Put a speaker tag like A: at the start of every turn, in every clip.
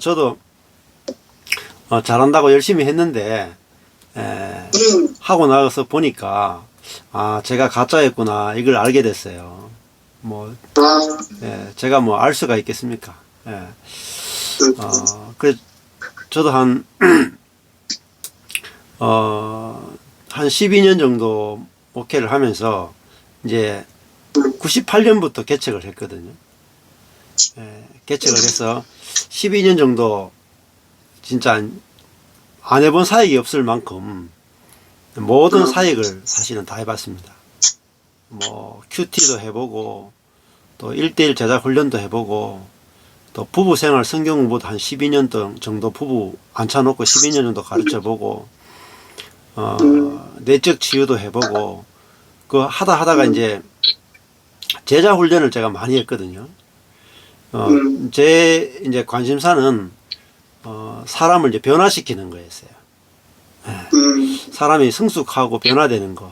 A: 저도 잘한다고 열심히 했는데 하고 나가서 보니까 제가 가짜였구나 이걸 알게 됐어요. 뭐 제가 뭐 알 수가 있겠습니까? 그래 저도 한 12년 정도 목회를 하면서 이제 98년부터 개척을 했거든요. 개척을 해서 12년 정도 진짜 안 해본 사역이 없을 만큼 모든 사역을 사실은 다 해봤습니다. 뭐 큐티도 해보고 또 1대1 제자 훈련도 해보고 또 부부 생활 성경 공부도 한 12년 정도 부부 앉혀놓고 12년 정도 가르쳐보고 내적 치유도 해보고 그 하다가 이제 제자 훈련을 제가 많이 했거든요. 제 이제 관심사는 사람을 이제 변화시키는 거였어요. 사람이 성숙하고 변화되는 거.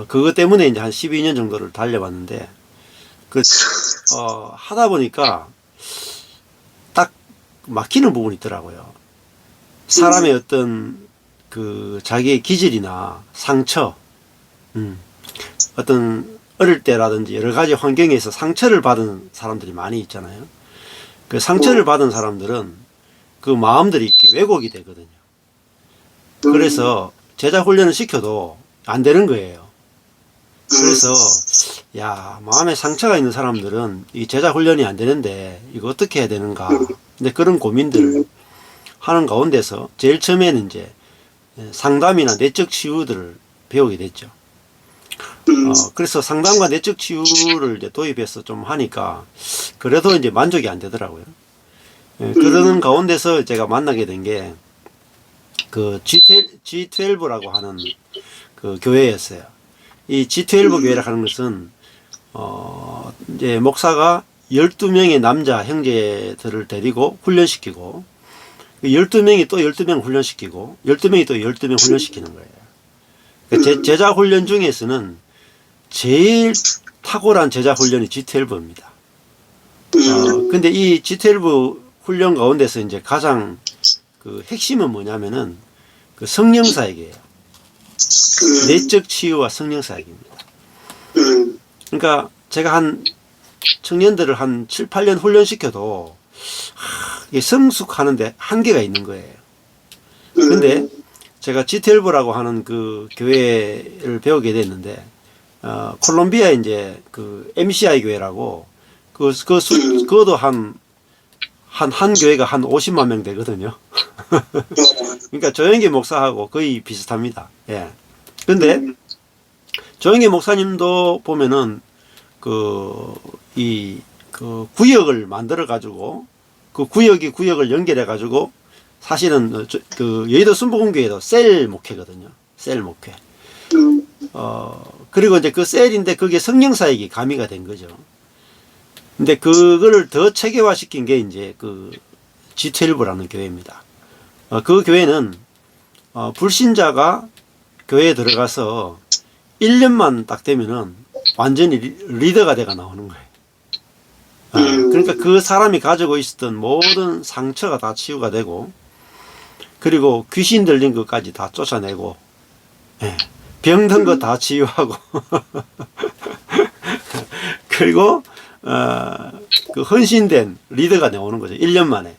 A: 그것 때문에 이제 한 12년 정도를 달려봤는데 하다 보니까 딱 막히는 부분이 있더라고요. 사람의 어떤 그 자기의 기질이나 상처, 어떤 어릴 때라든지 여러 가지 환경에서 상처를 받은 사람들이 많이 있잖아요. 그 상처를 받은 사람들은 그 마음들이 이렇게 왜곡이 되거든요. 그래서 제자 훈련을 시켜도 안 되는 거예요. 그래서 마음에 상처가 있는 사람들은 이 제자 훈련이 안 되는데 이거 어떻게 해야 되는가. 근데 그런 고민들을 하는 가운데서 제일 처음에는 이제 상담이나 내적 치유들을 배우게 됐죠. 그래서 상담과 내적 치유를 이제 도입해서 좀 하니까 그래도 이제 만족이 안 되더라고요. 그러는 가운데서 제가 만나게 된 게 그 G12라고 하는 그 교회였어요. 이 G12 교회라 하는 것은 이제 목사가 12명의 남자 형제들을 데리고 훈련시키고 12명이 또 12명 훈련시키고 12명이 또 12명 훈련시키는 거예요. 그러니까 제자 훈련 중에서는 제일 탁월한 제자 훈련이 G12입니다. 근데 이 G12 훈련 가운데서 이제 가장 그 핵심은 뭐냐면은 그 성령 사역이에요. 내적 치유와 성령 사역입니다. 그러니까 제가 한 청년들을 한 7, 8년 훈련시켜도 성숙하는데 한계가 있는 거예요. 근데 제가 G12라고 하는 그 교회를 배우게 됐는데 콜롬비아에 이제 그 MCI 교회라고 그것도 한 교회가 한 50만 명 되거든요. 그러니까 조영기 목사하고 거의 비슷합니다. 근데 조영기 목사님도 보면은 그 구역을 만들어 가지고 그 구역을 연결해 가지고 사실은 그 여의도 순복음교회도 셀 목회거든요. 셀 목회. 그리고 이제 그 셀인데 그게 성령 사역이 가미가 된 거죠. 근데 그거를 더 체계화시킨 게 이제 그 G12라는 교회입니다. 그 교회는 불신자가 교회에 들어가서 1년만 딱 되면은 완전히 리더가 돼가 나오는 거예요. 그러니까 그 사람이 가지고 있었던 모든 상처가 다 치유가 되고 그리고 귀신 들린 것까지 다 쫓아내고 병든 거 다 치유하고 그리고 그 헌신된 리더가 나오는 거죠. 1년 만에.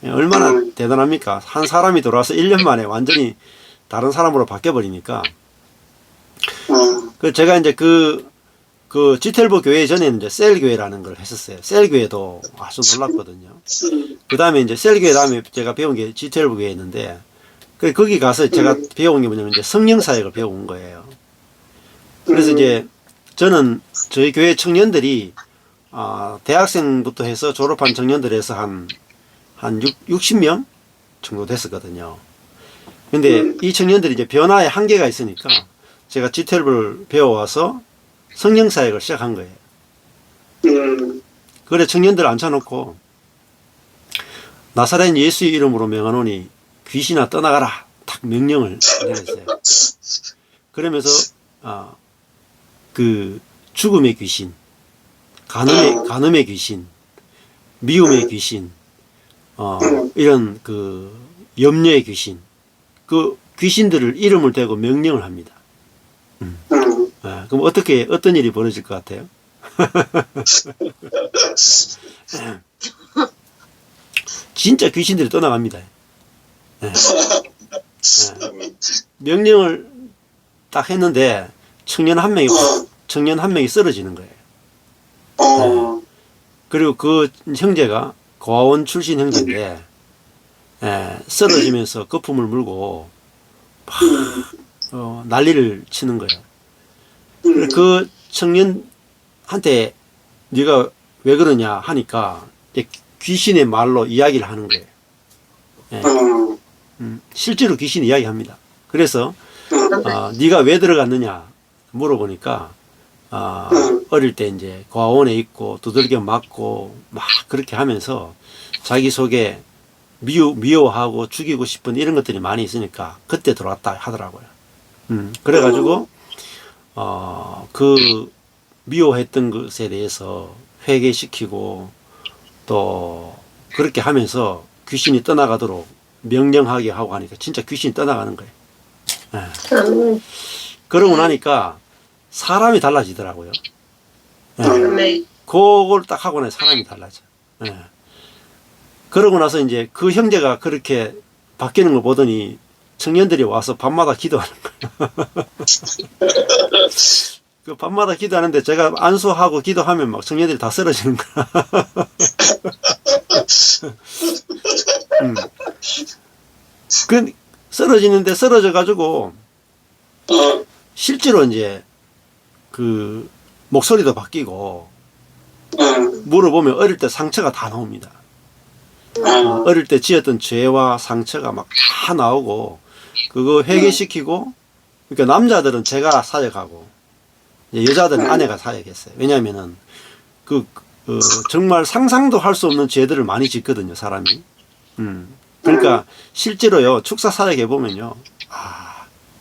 A: 얼마나 대단합니까? 한 사람이 들어와서 1년 만에 완전히 다른 사람으로 바뀌어버리니까. 제가 이제 그 G12 교회 전에는 이제 셀 교회라는 걸 했었어요. 셀 교회도 아주 놀랐거든요. 그 다음에 이제 셀 교회 다음에 제가 배운 게 G12 교회였는데, 거기 가서 제가 배운 게 뭐냐면 이제 성령 사역을 배운 거예요. 그래서 이제 저는 저희 교회 청년들이 대학생부터 해서 졸업한 청년들에서 한 60명 정도 됐었거든요. 근데 이 청년들이 이제 변화에 한계가 있으니까 제가 G12를 배워와서 성령 사역을 시작한 거예요. 그래 청년들 앉혀놓고 나사렛 예수의 이름으로 명하노니 귀신아 떠나가라 딱 명령을 내렸어요. 그러면서 그 죽음의 귀신, 간음의 귀신, 미움의 귀신, 이런 그 염려의 귀신, 그 귀신들을 이름을 대고 명령을 합니다. 그럼 어떤 일이 벌어질 것 같아요? 진짜 귀신들이 떠나갑니다. 명령을 딱 했는데 청년 한 명이 쓰러지는 거예요. 그리고 그 형제가 고아원 출신 형제인데 쓰러지면서 거품을 물고 막 난리를 치는 거예요. 그 청년한테 네가 왜 그러냐 하니까 귀신의 말로 이야기를 하는 거예요. 실제로 귀신이 이야기합니다. 그래서 네가 왜 들어갔느냐 물어보니까 어릴 때 이제 고아원에 있고 두들겨 맞고 막 그렇게 하면서 자기 속에 미워하고 죽이고 싶은 이런 것들이 많이 있으니까 그때 들어왔다 하더라고요. 그래가지고 그 미워했던 것에 대해서 회개시키고 또 그렇게 하면서 귀신이 떠나가도록 명령하게 하고 하니까 진짜 귀신이 떠나가는 거예요. 그러고 나니까 사람이 달라지더라고요. 그걸 딱 하고 나니 사람이 달라져. 그러고 나서 이제 그 형제가 그렇게 바뀌는 걸 보더니 청년들이 와서 밤마다 기도하는 거예요. 그 밤마다 기도하는데 제가 안수하고 기도하면 막 청년들이 다 쓰러지는 거야. 그 쓰러지는데 쓰러져가지고 실제로 이제 그 목소리도 바뀌고 물어보면 어릴 때 상처가 다 나옵니다. 어릴 때 지었던 죄와 상처가 막 다 나오고 그거 회개시키고 그러니까 남자들은 제가 사역하고 여자들은 아내가 사역했어요. 왜냐하면은 정말 상상도 할 수 없는 죄들을 많이 짓거든요, 사람이. 그러니까 실제로요 축사 사역해 보면요,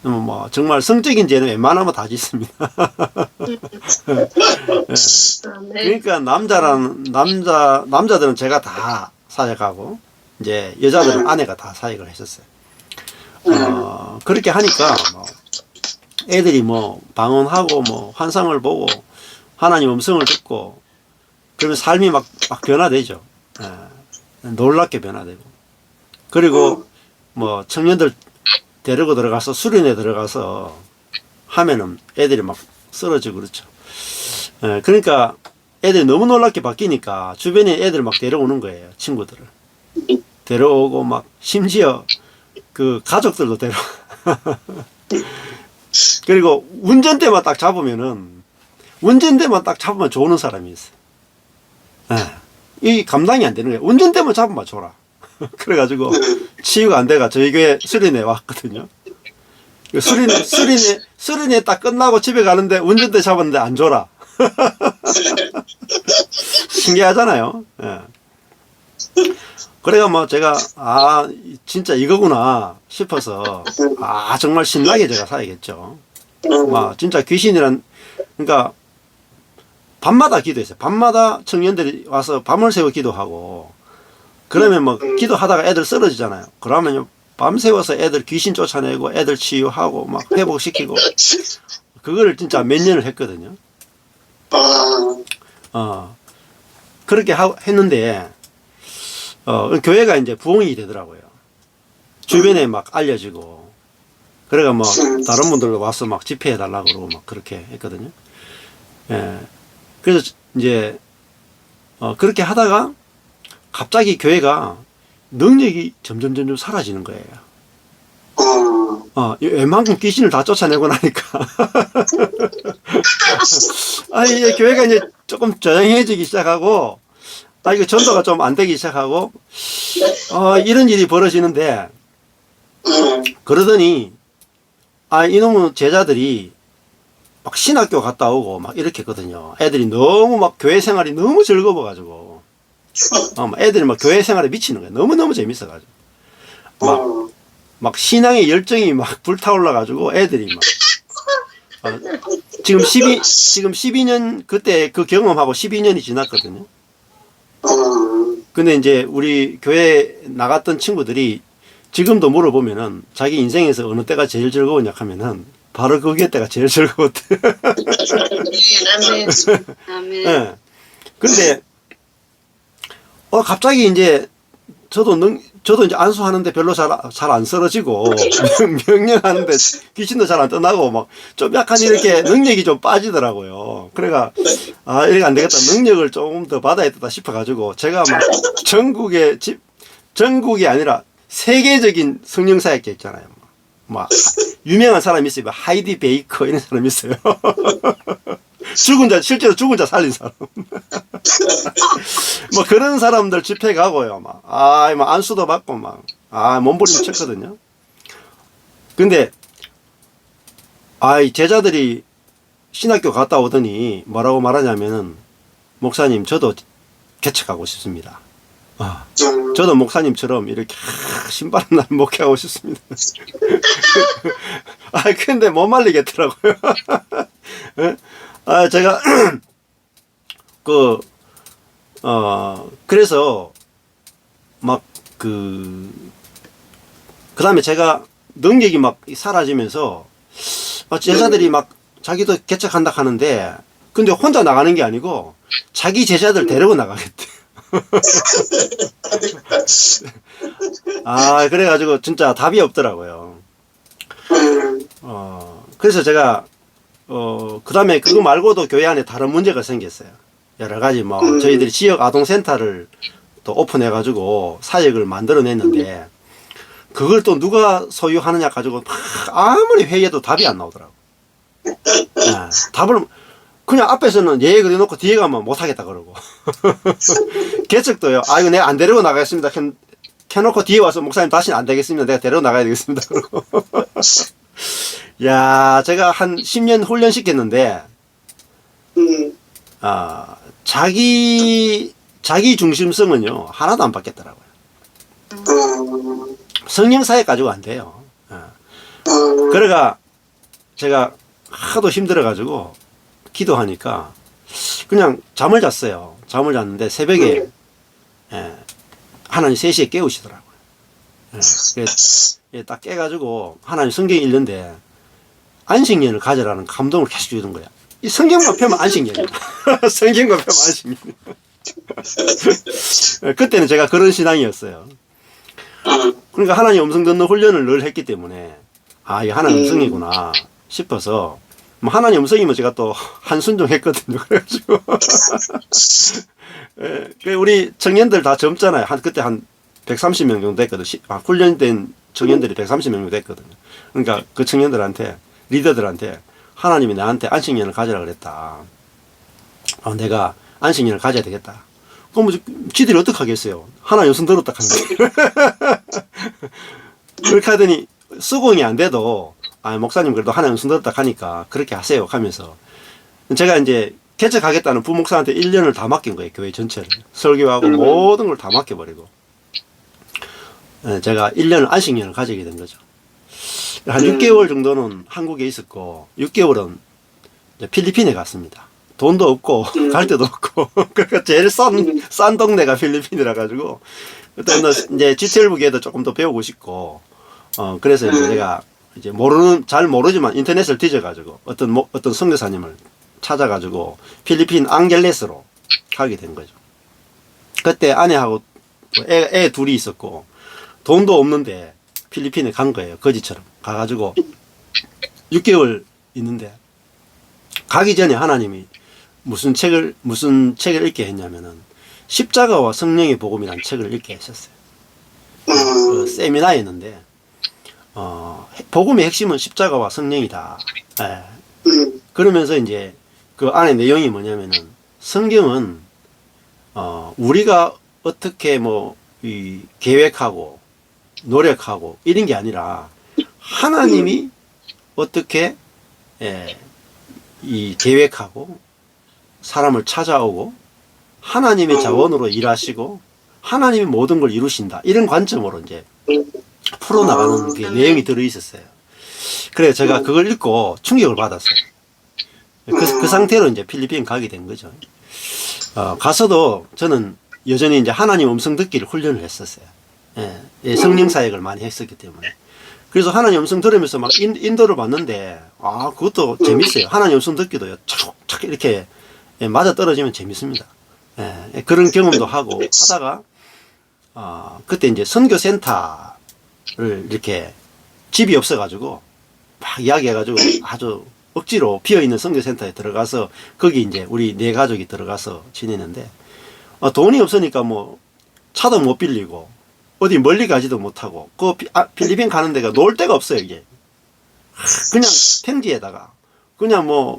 A: 뭐 정말 성적인 죄는 웬만하면 다 짓습니다. 그러니까 남자들은 제가 다 사역하고 이제 여자들은 아내가 다 사역을 했었어요. 그렇게 하니까 뭐 애들이 뭐 방언하고 뭐 환상을 보고 하나님 음성을 듣고 그러면 삶이 막 변화되죠. 놀랍게 변화되고 그리고 뭐 청년들 데리고 들어가서 수련회 들어가서 하면은 애들이 막 쓰러지고 그렇죠. 그러니까 애들이 너무 놀랍게 바뀌니까 주변에 애들 막 데려오는 거예요. 친구들을 데려오고 막 심지어 그 가족들도 데려와. 그리고 운전대만 딱 잡으면 좋은 사람이 있어요. 이 감당이 안 되는 거예요. 운전대만 잡으면 줘라. 그래가지고 치유가 안 돼가 저희 교회 수련회 왔거든요. 수련회 딱 끝나고 집에 가는데 운전대 잡았는데 안 줘라. 신기하잖아요. 그래가 뭐 제가 진짜 이거구나 싶어서 정말 신나게 제가 사야겠죠. 막 진짜 귀신이란 그러니까 밤마다 기도했어요. 밤마다 청년들이 와서 밤을 새워 기도하고 그러면 뭐 기도하다가 애들 쓰러지잖아요. 그러면 밤새워서 애들 귀신 쫓아내고 애들 치유하고 막 회복시키고 그거를 진짜 몇 년을 했거든요. 그렇게 했는데 교회가 이제 부흥이 되더라고요. 주변에 막 알려지고 그래가 뭐 다른 분들도 와서 막 집회해 달라고 그러고 막 그렇게 했거든요. 그래서 이제 그렇게 하다가 갑자기 교회가 능력이 점점 사라지는 거예요. 웬만큼 귀신을 다 쫓아내고 나니까 이제 교회가 이제 조금 조용해지기 시작하고 이거 전도가 좀 안 되기 시작하고 이런 일이 벌어지는데 그러더니 이놈의 제자들이 막 신학교 갔다 오고 막 이렇게 했거든요. 애들이 너무 막 교회 생활이 너무 즐거워가지고 애들이 막 교회 생활에 미치는 거예요. 너무너무 재밌어가지고 막 신앙의 열정이 막 불타올라가지고 애들이 막 지금 12년 그때 그 경험하고 12년이 지났거든요. 근데 이제 우리 교회 나갔던 친구들이 지금도 물어보면은 자기 인생에서 어느 때가 제일 즐거웠냐 하면은 바로 그게 때가 제일 즐거웠대.
B: 아멘. 아멘.
A: 예. 근데 갑자기 이제 저도 이제 안수하는데 별로 잘 안 쓰러지고 명령하는데 귀신도 잘 안 떠나고 막 좀 약간 이렇게 능력이 좀 빠지더라고요. 그래가 이렇게 안 되겠다. 능력을 조금 더 받아야 되다 싶어가지고 제가 막 전국이 아니라 세계적인 성령사역자 있잖아요. 막 유명한 사람이 있어요. 하이디 베이커 이런 사람이 있어요. 실제로 죽은 자 살린 사람. 뭐 그런 사람들 집회 가고요. 막 안수도 받고 몸부림 쳤거든요. 근데 이 제자들이 신학교 갔다 오더니 뭐라고 말하냐면은 목사님 저도 개척하고 싶습니다. 저도 목사님처럼 이렇게 신바람 날 목회하고 싶습니다. 근데 못 말리겠더라고요. 제가 그래서 그다음에 제가 능력이 막 사라지면서 제자들이 막 자기도 개척한다 하는데 근데 혼자 나가는 게 아니고 자기 제자들 데리고 나가겠대. 그래가지고 진짜 답이 없더라고요. 그래서 제가 그 다음에 그거 말고도 교회 안에 다른 문제가 생겼어요. 여러 가지 저희들이 지역 아동센터를 또 오픈해가지고 사역을 만들어냈는데 그걸 또 누가 소유하느냐 가지고 아무리 회의해도 답이 안 나오더라고. 답을 그냥 앞에서는 그래놓고 뒤에 가면 못하겠다 그러고 개척도요. 이거 내가 안 데리고 나가겠습니다. 켜놓고 뒤에 와서 목사님 다시는 안 되겠습니다. 내가 데리고 나가야 되겠습니다. 그러고 제가 한 10년 훈련시켰는데 자기 중심성은요 하나도 안 바뀌었더라고요. 성령사역 가지고 안 돼요. 그래가 제가 하도 힘들어 가지고 기도하니까 그냥 잠을 잤어요. 잠을 잤는데 새벽에 하나님 3시에 깨우시더라고요. 딱 깨가지고 하나님 성경 읽는데 안식년을 가져라는 감동을 계속 주는 거야. 이 성경만 펴면 안식년이야. 성경만 펴면 안식년. 그때는 제가 그런 신앙이었어요. 그러니까 하나님 음성 듣는 훈련을 늘 했기 때문에 이게 하나님 음성이구나 싶어서 하나님 음성이면 제가 또 한순종했거든요. 그래가지고 우리 청년들 다 젊잖아요. 그때 한 130명 정도 됐거든. 훈련된 청년들이 130명 정도 됐거든요. 그러니까 그 청년들한테 리더들한테 하나님이 나한테 안식년을 가지라 그랬다. 내가 안식년을 가져야 되겠다. 그럼 지들이 어떻게 하겠어요? 하나님 음성 들었다 하는데. 그렇게 하더니 수긍이 안 돼도 목사님 그래도 하나님 음성 들었다 하니까 그렇게 하세요 하면서 제가 이제 개척하겠다는 부목사한테 1년을 다 맡긴 거예요. 교회 전체를. 설교하고 모든 걸 다 맡겨버리고 제가 1년을 안식년을 가지게 된 거죠. 한 6개월 정도는 한국에 있었고 6개월은 필리핀에 갔습니다. 돈도 없고 갈 데도 없고 그러니까 제일 싼 동네가 필리핀이라 가지고 그때는 이제 G12계도 조금 더 배우고 싶고 그래서 이제 제가 이제 잘 모르지만 인터넷을 뒤져가지고 어떤 선교사님을 찾아가지고 필리핀 앙겔레스로 가게 된 거죠. 그때 아내하고 애 둘이 있었고 돈도 없는데 필리핀에 간 거예요. 거지처럼 가가지고 6개월 있는데 가기 전에 하나님이 무슨 책을 읽게 했냐면은 십자가와 성령의 복음이라는 책을 읽게 했었어요. 그 세미나였는데 복음의 핵심은 십자가와 성령이다. 그러면서 이제 그 안에 내용이 뭐냐면은 성경은 우리가 어떻게 계획하고 노력하고 이런 게 아니라 하나님이 어떻게 이 계획하고 사람을 찾아오고 하나님의 자원으로 일하시고 하나님이 모든 걸 이루신다. 이런 관점으로 이제 풀어나가는 게 내용이 들어있었어요. 그래서 제가 그걸 읽고 충격을 받았어요. 그 상태로 이제 필리핀 가게 된 거죠. 가서도 저는 여전히 이제 하나님 음성 듣기를 훈련을 했었어요. 예, 예, 성령 사역을 많이 했었기 때문에. 그래서 하나님 음성 들으면서 막 인도를 받는데, 아, 그것도 재밌어요. 하나님 음성 듣기도요, 착 이렇게 예, 맞아 떨어지면 재밌습니다. 예, 예, 그런 경험도 하고 하다가, 그때 이제 선교센터를 이렇게 집이 없어가지고, 막 이야기해가지고 아주 억지로 비어있는 선교센터에 들어가서, 거기 이제 우리 네 가족이 들어가서 지내는데, 돈이 없으니까 뭐, 차도 못 빌리고, 어디 멀리 가지도 못하고, 필리핀 가는 데가 놀 데가 없어요, 이게. 그냥 평지에다가, 그냥 뭐,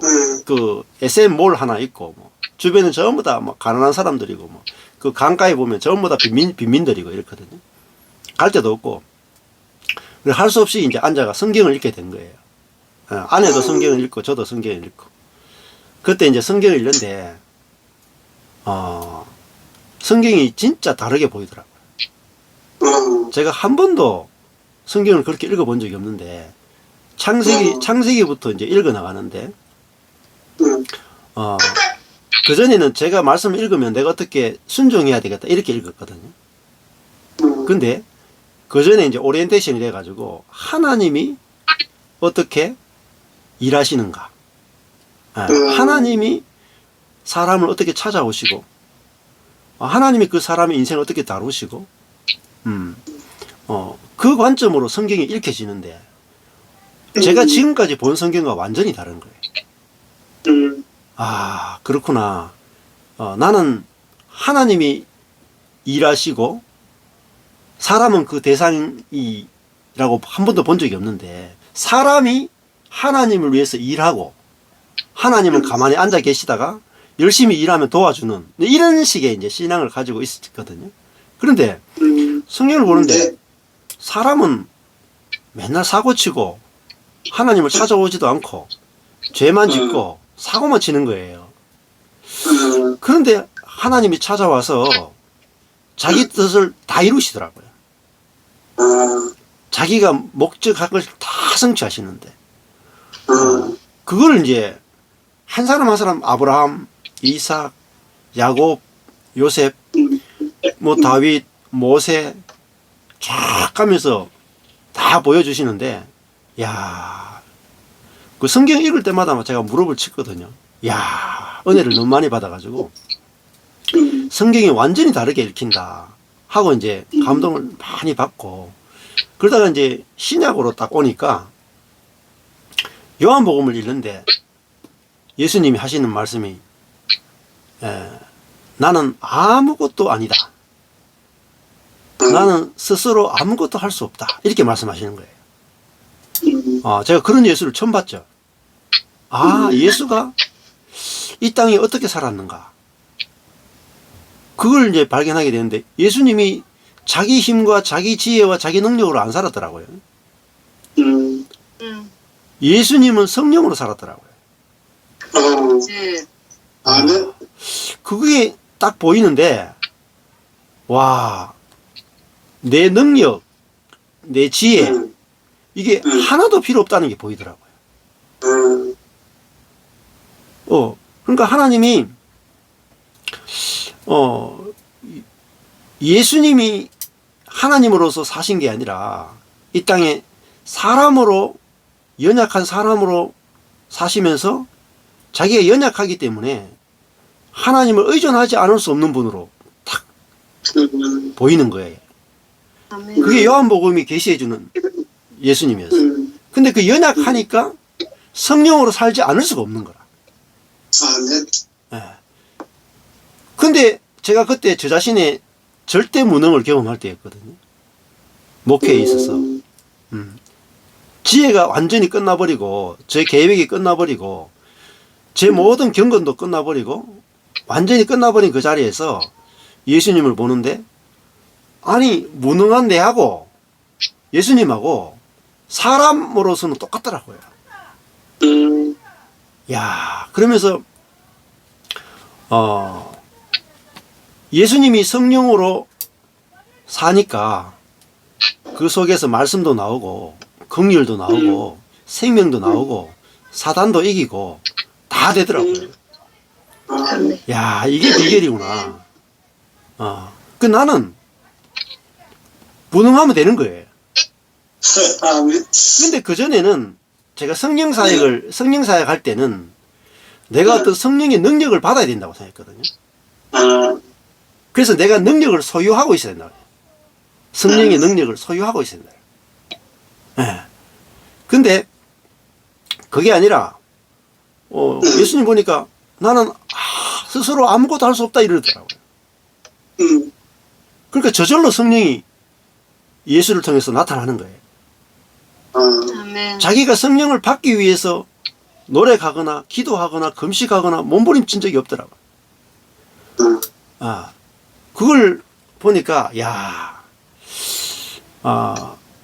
A: SM몰 하나 있고, 뭐, 주변은 전부 다 뭐, 가난한 사람들이고, 뭐, 그 강가에 보면 전부 다 빈민들이고, 이렇거든요. 갈 데도 없고, 할 수 없이 이제 앉아가 성경을 읽게 된 거예요. 아내도 성경을 읽고, 저도 성경을 읽고. 그때 이제 성경을 읽는데, 성경이 진짜 다르게 보이더라고요. 제가 한 번도 성경을 그렇게 읽어본 적이 없는데, 창세기부터 이제 읽어 나가는데, 그전에는 제가 말씀을 읽으면 내가 어떻게 순종해야 되겠다, 이렇게 읽었거든요. 근데, 그전에 이제 오리엔테이션이 돼가지고, 하나님이 어떻게 일하시는가, 하나님이 사람을 어떻게 찾아오시고, 하나님이 그 사람의 인생을 어떻게 다루시고, 그 관점으로 성경이 읽혀지는데, 제가 지금까지 본 성경과 완전히 다른 거예요. 아, 그렇구나. 나는 하나님이 일하시고, 사람은 그 대상이라고 한 번도 본 적이 없는데, 사람이 하나님을 위해서 일하고, 하나님은 가만히 앉아 계시다가, 열심히 일하면 도와주는, 이런 식의 이제 신앙을 가지고 있었거든요. 그런데, 성경을 보는데, 사람은 맨날 사고치고, 하나님을 찾아오지도 않고, 죄만 짓고, 사고만 치는 거예요. 그런데 하나님이 찾아와서 자기 뜻을 다 이루시더라고요. 자기가 목적한 걸 다 성취하시는데, 그걸 이제 한 사람 한 사람, 아브라함, 이삭, 야곱, 요셉, 뭐 다윗, 모세 쫙 가면서 다 보여주시는데, 야, 그 성경 읽을 때마다 제가 무릎을 치거든요. 야, 은혜를 너무 많이 받아가지고 성경이 완전히 다르게 읽힌다 하고 이제 감동을 많이 받고, 그러다가 이제 신약으로 딱 오니까 요한복음을 읽는데 예수님이 하시는 말씀이, 나는 아무것도 아니다, 나는 스스로 아무것도 할 수 없다, 이렇게 말씀하시는 거예요. 제가 그런 예수를 처음 봤죠. 예수가 이 땅에 어떻게 살았는가, 그걸 이제 발견하게 되는데, 예수님이 자기 힘과 자기 지혜와 자기 능력으로 안 살았더라고요. 예수님은 성령으로 살았더라고요. 그게 딱 보이는데, 와, 내 능력, 내 지혜, 이게 하나도 필요 없다는 게 보이더라고요. 그러니까 하나님이, 예수님이 하나님으로서 사신 게 아니라 이 땅에 사람으로, 연약한 사람으로 사시면서 자기가 연약하기 때문에 하나님을 의존하지 않을 수 없는 분으로 딱 보이는 거예요. 그게 요한복음이 계시해주는 예수님이었어요. 근데 그 연약하니까 성령으로 살지 않을 수가 없는 거라. 근데 제가 그때 저 자신의 절대 무능을 경험할 때였거든요. 목회에 있어서. 지혜가 완전히 끝나버리고, 제 계획이 끝나버리고, 제 모든 경건도 끝나버리고, 완전히 끝나버린 그 자리에서 예수님을 보는데, 아니, 무능한 내하고 예수님하고 사람으로서는 똑같더라고요. 야, 그러면서, 예수님이 성령으로 사니까 그 속에서 말씀도 나오고, 긍휼도 나오고, 생명도 나오고, 사단도 이기고, 다 되더라고요. 야, 이게 비결이구나. 그 나는 무능하면 되는 거예요.
B: 아멘.
A: 근데 그전에는 제가 성령사역 할 때는 내가 어떤 성령의 능력을 받아야 된다고 생각했거든요.
B: 아,
A: 그래서 내가 능력을 소유하고 있어야 된다. 성령의 능력을 소유하고 있어야 된다. 예. 근데 그게 아니라 예수님 보니까 나는 스스로 아무것도 할 수 없다 이러더라고요. 그러니까 저절로 성령이 예수를 통해서 나타나는 거예요.
C: 아멘.
A: 자기가 성령을 받기 위해서 노력하거나 기도하거나 금식하거나 몸부림친 적이 없더라고요. 그걸 보니까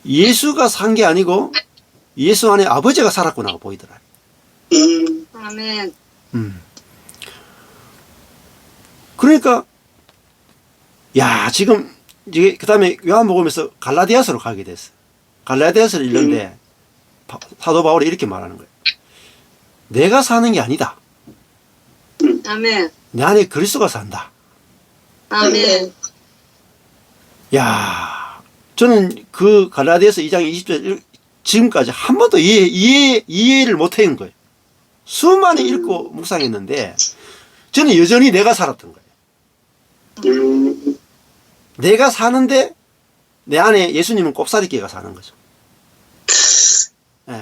A: 예수가 산 게 아니고 예수 안에 아버지가 살았구나 보이더라.
C: 아멘.
A: 그러니까 지금 이제 그다음에 요한복음에서 갈라디아서로 가게 됐어. 갈라디아서를 읽는데 사도 바울이 이렇게 말하는 거예요. 내가 사는 게 아니다.
C: 아멘.
A: 내 안에 그리스도가 산다.
C: 아멘.
A: 저는 그 갈라디아서 2장 20절 지금까지 한 번도 이해를 못 해온 거예요. 수많이 읽고 묵상했는데 저는 여전히 내가 살았던 거예요. 내가 사는데 내 안에 예수님은 꼽사리끼가 사는 거죠.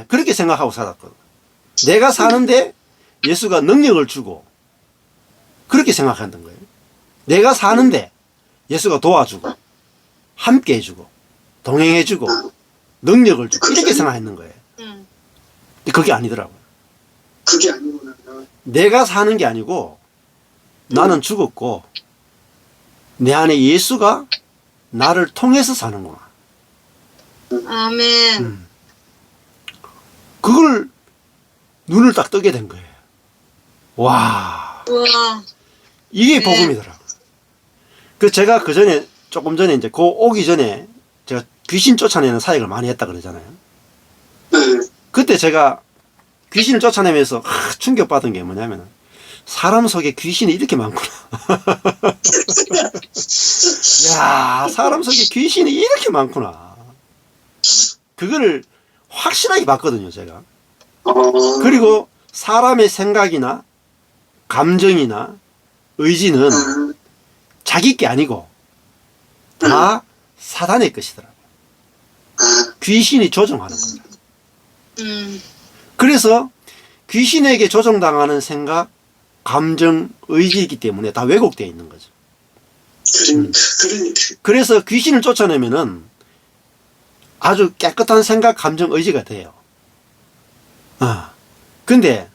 A: 그렇게 생각하고 살았거든. 내가 사는데 예수가 능력을 주고 그렇게 생각했던 거예요. 내가 사는데 예수가 도와주고 함께 해주고 동행해주고 능력을 주고 이렇게 생각했는 거예요. 근데 그게 아니더라고요.
B: 그게 아니구나.
A: 내가 사는 게 아니고 나는 죽었고 내 안에 예수가 나를 통해서 사는구나.
C: 아멘.
A: 그걸 눈을 딱 뜨게 된 거예요. 와,
C: 우와.
A: 이게
C: 네.
A: 복음이더라고요. 제가 조금 전에 이제 오기 전에 제가 귀신 쫓아내는 사역을 많이 했다 그러잖아요. 그때 제가 귀신을 쫓아내면서 충격받은 게 뭐냐면 사람 속에 귀신이 이렇게 많구나. 사람 속에 귀신이 이렇게 많구나. 그거를 확실하게 봤거든요, 제가. 그리고 사람의 생각이나 감정이나 의지는 자기 게 아니고 다 사단의 것이더라고요. 귀신이 조종하는 겁니다. 그래서 귀신에게 조종당하는 생각, 감정, 의지이기 때문에 다 왜곡되어 있는 거죠. 그래서 귀신을 쫓아내면은 아주 깨끗한 생각, 감정, 의지가 돼요. 근데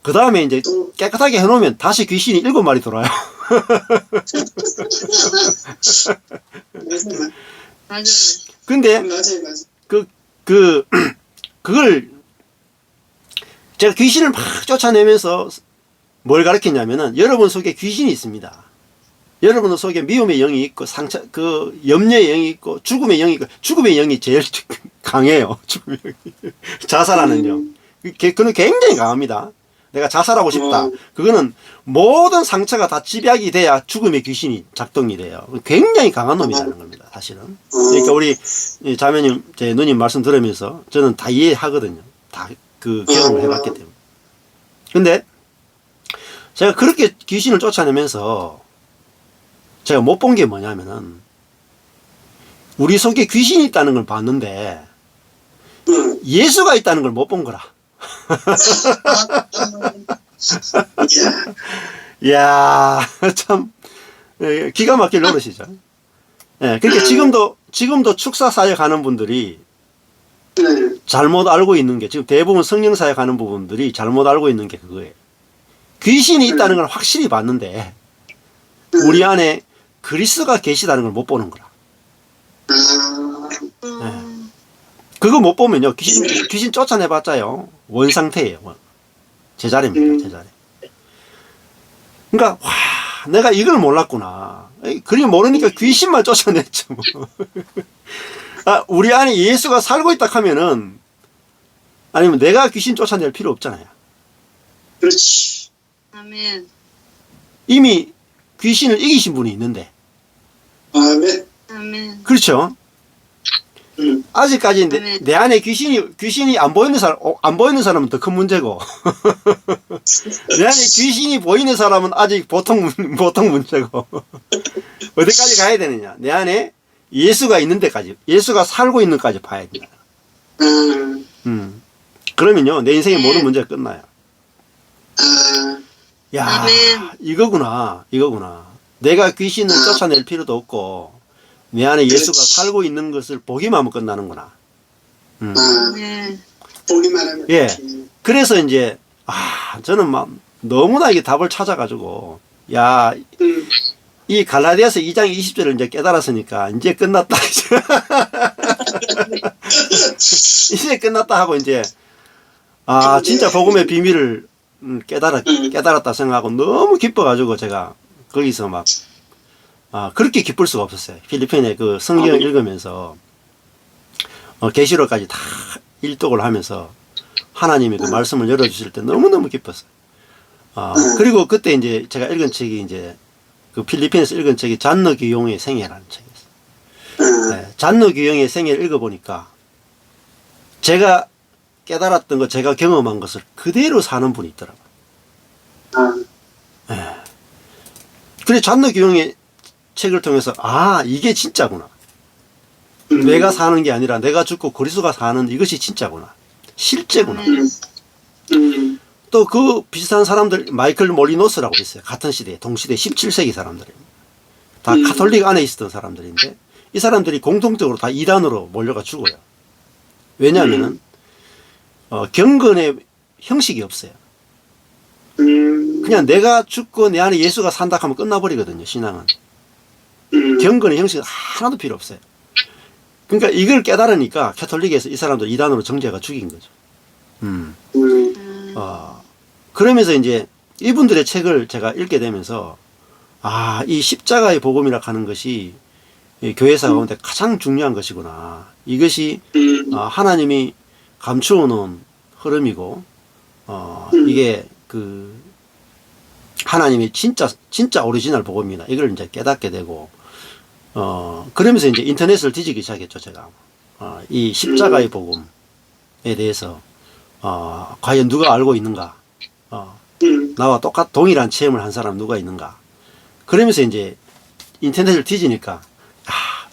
A: 그 다음에 이제 깨끗하게 해놓으면 다시 귀신이 7마리 돌아요.
C: 맞아요.
A: 근데 그걸 제가 귀신을 막 쫓아내면서 뭘 가르쳤냐면은 여러분 속에 귀신이 있습니다. 여러분 속에 미움의 영이 있고 염려의 영이 있고 죽음의 영이 있고 죽음의 영이 제일 강해요. 죽음의 영이. 자살하는 영. 그는 굉장히 강합니다. 내가 자살하고 싶다. 그거는 모든 상처가 다 집약이 돼야 죽음의 귀신이 작동이 돼요. 굉장히 강한 놈이라는 겁니다. 사실은. 그러니까 우리 자매님, 제 누님 말씀 들으면서 저는 다 이해하거든요. 다 그 경험을 해봤기 때문에. 근데 제가 그렇게 귀신을 쫓아내면서 제가 못 본 게 뭐냐면은 우리 속에 귀신이 있다는 걸 봤는데 예수가 있다는 걸 못 본 거라. 이야, 참 기가 막힐 노릇이죠. 그러니까 지금도 축사 사역하는 분들이 잘못 알고 있는 게 지금 대부분 성령 사역하는 부분들이 잘못 알고 있는 게 그거예요. 귀신이 있다는 걸 확실히 봤는데 우리 안에 그리스도가 계시다는 걸 못 보는 거라. 그거 못 보면요 귀신 쫓아내봤자요 원상태예요. 제자리입니다. 제자리. 그러니까 내가 이걸 몰랐구나. 그리 모르니까 귀신만 쫓아냈죠. 우리 안에 예수가 살고 있다 하면은 아니면 내가 귀신 쫓아낼 필요 없잖아요.
B: 그렇지.
C: 아멘.
A: 이미 귀신을 이기신 분이 있는데
B: 아멘.
C: 아멘.
A: 그렇죠? 아직까지
C: 아멘.
A: 내 안에 귀신이 안 보이는 사람은 더 큰 문제고, 내 안에 귀신이 보이는 사람은 아직 보통 문제고, 어디까지 가야 되느냐? 내 안에 예수가 있는 데까지, 예수가 살고 있는 데까지 봐야 된다. 그러면요, 내 인생의 모든 문제가 끝나요. 야,
C: 아멘.
A: 이거구나. 내가 귀신을 쫓아낼 필요도 없고, 내 안에 예수가
B: 그렇지.
A: 살고 있는 것을 보기만 하면 끝나는구나.
C: 아멘.
B: 보기만 하면.
A: 예.
B: 되지.
A: 그래서 이제, 저는 막, 너무나 이게 답을 찾아가지고, 야, 이 갈라디아서 2장 20절을 이제 깨달았으니까, 이제 끝났다. 이제 끝났다 하고, 이제, 진짜 복음의 비밀을 깨달았다 생각하고, 너무 기뻐가지고, 제가, 거기서 막, 그렇게 기쁠 수가 없었어요. 필리핀에 그 성경 읽으면서, 계시록까지 다 일독을 하면서, 하나님이 그 말씀을 열어주실 때 너무너무 기뻤어요. 그리고 그때 이제 제가 읽은 책이 이제, 그 필리핀에서 읽은 책이 잔너 귀용의 생애라는 책이었어요. 네, 잔너 귀용의 생애를 읽어보니까, 제가 깨달았던 것, 제가 경험한 것을 그대로 사는 분이 있더라고요. 네. 그래, 잔너 귀용의 책을 통해서, 이게 진짜구나. 내가 사는 게 아니라 내가 죽고 그리스도가 사는 이것이 진짜구나. 실제구나. 또 그 비슷한 사람들, 마이클 몰리노스라고 있어요. 같은 시대에, 동시대 17세기 사람들이에요. 다 카톨릭 안에 있었던 사람들인데, 이 사람들이 공통적으로 다 이단으로 몰려가 죽어요. 왜냐하면은, 경건의 형식이 없어요. 그냥 내가 죽고 내 안에 예수가 산다 하면 끝나버리거든요, 신앙은. 경건의 형식은 하나도 필요 없어요. 그러니까 이걸 깨달으니까 카톨릭에서 이 사람들 이단으로 정죄가 죽인 거죠. 그러면서 이제 이분들의 책을 제가 읽게 되면서, 이 십자가의 복음이라 하는 것이 이 교회사 가운데 가장 중요한 것이구나. 이것이 하나님이 감추어 놓은 흐름이고, 이게 그 하나님의 진짜 오리지널 복음이다. 이걸 이제 깨닫게 되고, 그러면서 이제 인터넷을 뒤지기 시작했죠, 제가. 이 십자가의 복음에 대해서, 과연 누가 알고 있는가? 나와 동일한 체험을 한 사람 누가 있는가? 그러면서 이제 인터넷을 뒤지니까,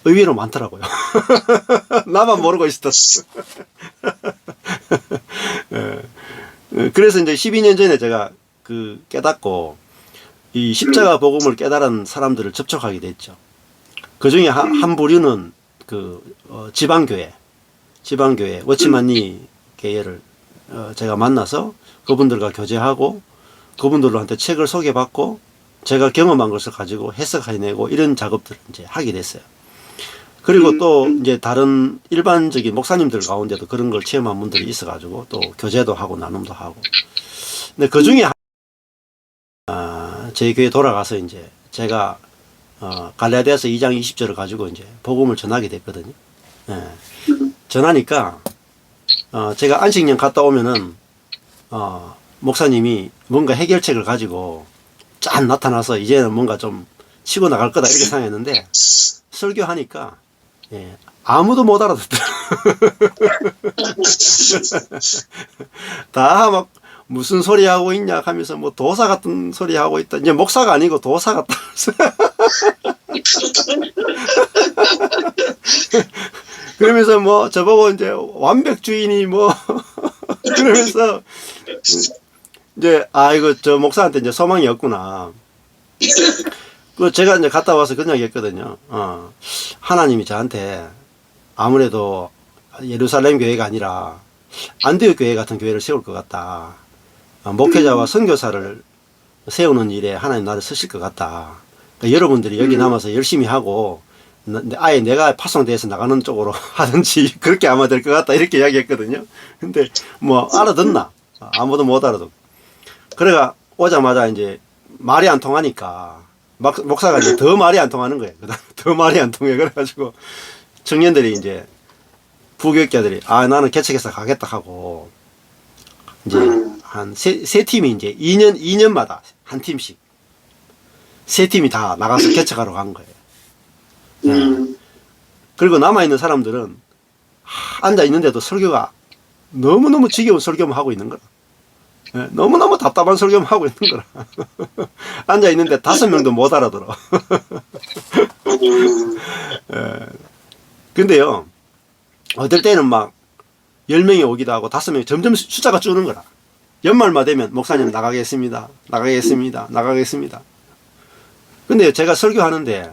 A: 의외로 많더라고요. 나만 모르고 있었어. 그래서 이제 12년 전에 제가 깨닫고, 이 십자가 복음을 깨달은 사람들을 접촉하게 됐죠. 그 중에 한 부류는 지방교회, 워치만니 교회를 제가 만나서 그분들과 교제하고, 그분들한테 책을 소개받고, 제가 경험한 것을 가지고 해석해내고, 이런 작업들을 이제 하게 됐어요. 그리고 또 이제 다른 일반적인 목사님들 가운데도 그런 걸 체험한 분들이 있어가지고, 또 교제도 하고 나눔도 하고. 근데 그 중에 저희 교회 돌아가서 이제 제가 갈라디아서 2장 20절을 가지고 이제 복음을 전하게 됐거든요. 전하니까 제가 안식년 갔다 오면은 목사님이 뭔가 해결책을 가지고 짠 나타나서 이제는 뭔가 좀 치고 나갈 거다 이렇게 생각했는데, 설교하니까 아무도 못 알아듣더라고요. 다 막 무슨 소리 하고 있냐 하면서 뭐 도사 같은 소리 하고 있다. 이제 목사가 아니고 도사 같다. 그러면서 뭐 저보고 이제 완벽주의니 뭐 그러면서 이제 이거 저 목사한테 이제 소망이 없구나. 제가 이제 갔다 와서 그냥 얘기했거든요. 하나님이 저한테 아무래도 예루살렘 교회가 아니라 안디옥 교회 같은 교회를 세울 것 같다. 목회자와 선교사를 세우는 일에 하나님 나를 쓰실 것 같다. 그러니까 여러분들이 여기 남아서 열심히 하고, 아예 내가 파송돼서 나가는 쪽으로 하든지 그렇게 아마 될 것 같다. 이렇게 이야기했거든요. 근데 뭐 알아듣나? 아무도 못 알아듣고. 그래가 오자마자 이제 말이 안 통하니까 목사가 이제 더 말이 안 통하는 거예요. 더 말이 안 통해. 그래가지고 청년들이 이제 부교육자들이 나는 개척해서 가겠다 하고, 이제 한 세 팀이 이제 2년마다 한 팀씩 세 팀이 다 나가서 개척하러 간 거예요. 그리고 남아있는 사람들은 앉아있는데도 설교가 너무너무 지겨운 설교만 하고 있는 거라. 예, 너무너무 답답한 설교만 하고 있는 거라. 앉아있는데 5명도 못 알아들어. 예. 근데요, 어떨 때는 막 10명이 오기도 하고 5명이 점점 숫자가 줄는 거라. 연말만 되면 목사님 나가겠습니다. 나가겠습니다. 나가겠습니다. 근데 제가 설교하는데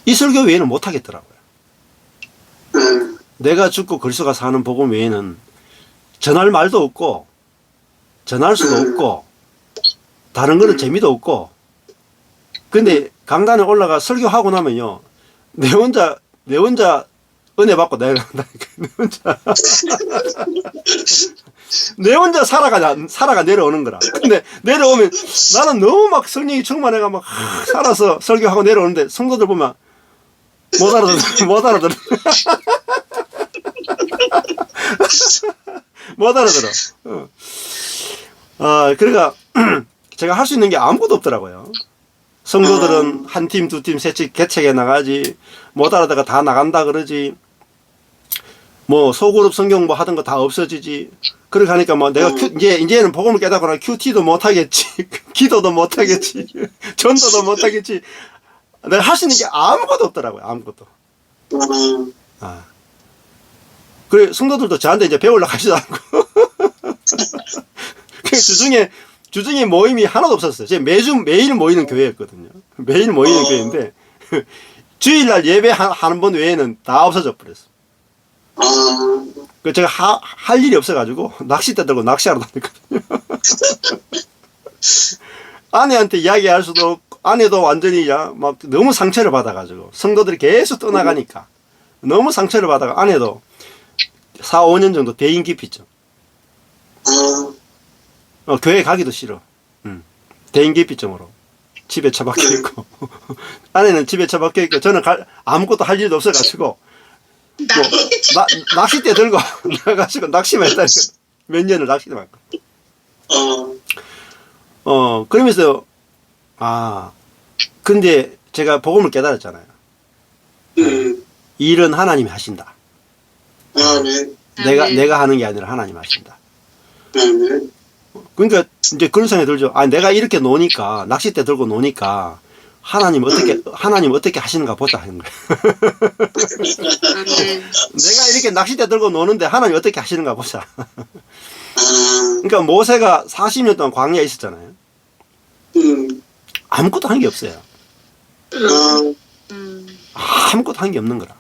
A: 이 설교 외에는 못 하겠더라고요. 내가 죽고 그리스도가 사는 복음 외에는 전할 말도 없고 전할 수도 없고 다른 거는 재미도 없고. 근데 강단에 올라가 설교하고 나면요, 내 혼자 은혜 받고 내려간다니까. 내 혼자 살아가 내려오는 거라. 근데 내려오면 나는 너무 막 성령이 충만해가 막 살아서 설교하고 내려오는데 성도들 보면 못 알아들어. 못 알아들어. 그러니까 제가 할 수 있는 게 아무것도 없더라고요. 성도들은 한 팀, 두 팀, 세 팀 개척해 나가지, 못 알아다가 다 나간다 그러지, 뭐 소그룹 성경 뭐 하던 거 다 없어지지. 그렇게 하니까 뭐 내가 이제는 복음을 깨닫고 나 큐티도 못 하겠지, 기도도 못 하겠지, 전도도 못 하겠지. 내가 할 수 있는 게 아무것도 없더라고요. 아무것도. 그래 성도들도 저한테 이제 배우려고 하지도 않고. 주중에 모임이 하나도 없었어요. 제가 매일 모이는 교회였거든요. 매일 모이는 교회인데 주일날 예배 하는 번 외에는 다 없어져 버렸어. 그 제가 할 일이 없어가지고 낚싯대 들고 낚시하러 다녔거든요. 아내한테 이야기할 수도 없고, 아내도 완전히 막 너무 상처를 받아가지고 성도들이 계속 떠나가니까 너무 상처를 받아가 아내도 4, 5년 정도 대인기피증. 교회 가기도 싫어. 대인기피증으로 집에 처박혀 있고 아내는 집에 처박혀 있고 저는 아무것도 할 일도 없어가지고 낚싯대 들고 나가지고 낚시만 했다니까. 몇 년을 낚시만 했고. 그러면서 근데 제가 복음을 깨달았잖아요. 일은 하나님이 하신다. 내가 하는 게 아니라 하나님 하신다. 그러니까 이제 그런 생각이 들죠. 내가 이렇게 노니까, 낚싯대 들고 노니까 하나님 어떻게 하시는가 보자 하는 거예요. 내가 이렇게 낚싯대 들고 노는데 하나님 어떻게 하시는가 보자. 그러니까 모세가 40년 동안 광야에 있었잖아요. 아무것도 한 게 없어요. 아무것도 한 게 없는 거라.